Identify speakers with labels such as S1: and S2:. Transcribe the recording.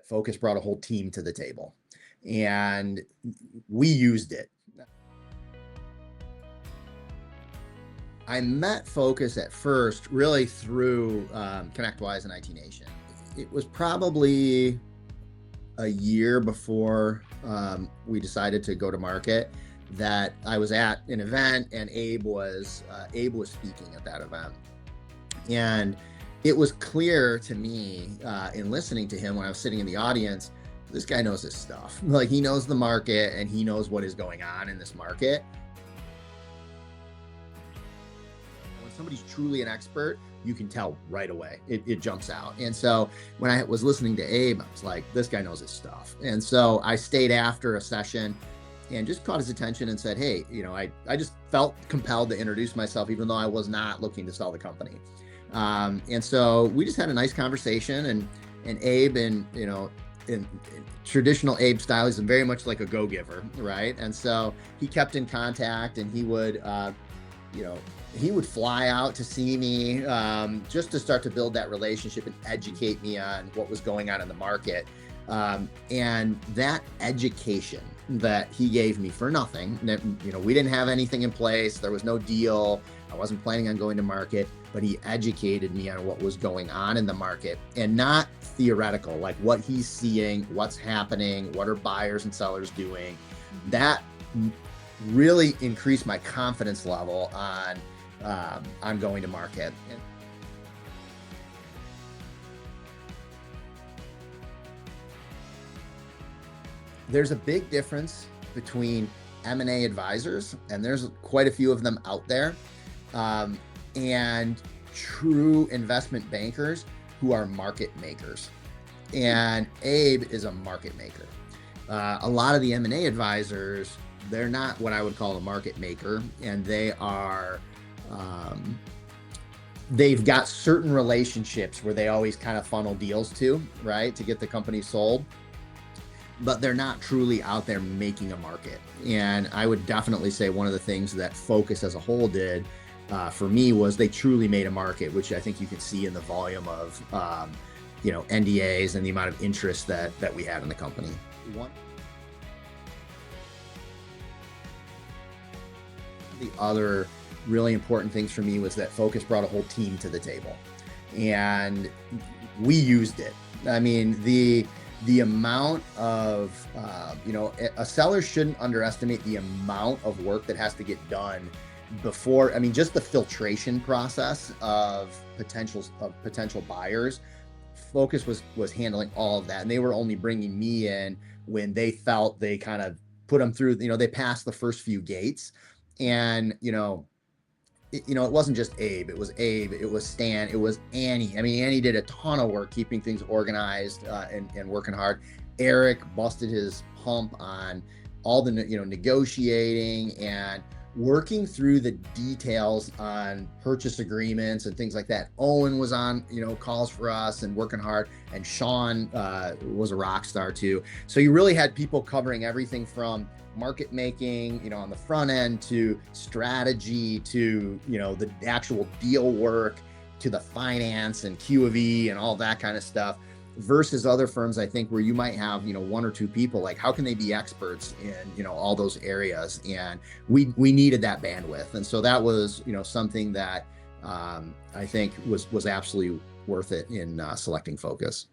S1: Focus brought a whole team to the table, and we used it. I met Focus at first really through ConnectWise and IT Nation. It was probably a year before we decided to go to market that I was at an event, and Abe was speaking at that event. And it was clear to me in listening to him when I was sitting in the audience, this guy knows his stuff. Like, he knows the market and he knows what is going on in this market. When somebody's truly an expert, you can tell right away. It jumps out. And so when I was listening to Abe, I was like, this guy knows his stuff. And so I stayed after a session and just caught his attention and said, hey, I just felt compelled to introduce myself, even though I was not looking to sell the company. And so we just had a nice conversation, and Abe, in traditional Abe style, he's very much like a go-giver, right? And so he kept in contact, and he would fly out to see me just to start to build that relationship and educate me on what was going on in the market. And that education that he gave me for nothing, we didn't have anything in place. There was no deal. I wasn't planning on going to market, but he educated me on what was going on in the market, and not theoretical, like what he's seeing, what's happening, what are buyers and sellers doing. That really increased my confidence level on going to market. There's a big difference between M&A advisors, and there's quite a few of them out there, and true investment bankers who are market makers. And Abe is a market maker. A lot of the M&A advisors, they're not what I would call a market maker, and they are, they've got certain relationships where they always kind of funnel deals to, right, to get the company sold, but they're not truly out there making a market. And I would definitely say one of the things that Focus as a whole did for me was they truly made a market, which I think you can see in the volume of NDAs and the amount of interest that we had in the company. The other really important things for me was that Focus brought a whole team to the table, and we used it. I mean, the amount of, a seller shouldn't underestimate the amount of work that has to get done before, just the filtration process of potential buyers. Focus was handling all of that, and they were only bringing me in when they felt they kind of put them through, they passed the first few gates. And, it wasn't just Abe, it was Stan, it was Annie. Annie did a ton of work keeping things organized and working hard. Eric busted his hump on all the, negotiating and working through the details on purchase agreements and things like that. Owen was on, calls for us and working hard. And Sean was a rock star too. So you really had people covering everything from market making, on the front end, to strategy, to, the actual deal work, to the finance and Q of E and all that kind of stuff, versus other firms, I think, where you might have, one or two people. Like, how can they be experts in, all those areas? And we needed that bandwidth. And so that was, something that I think was absolutely worth it in selecting Focus.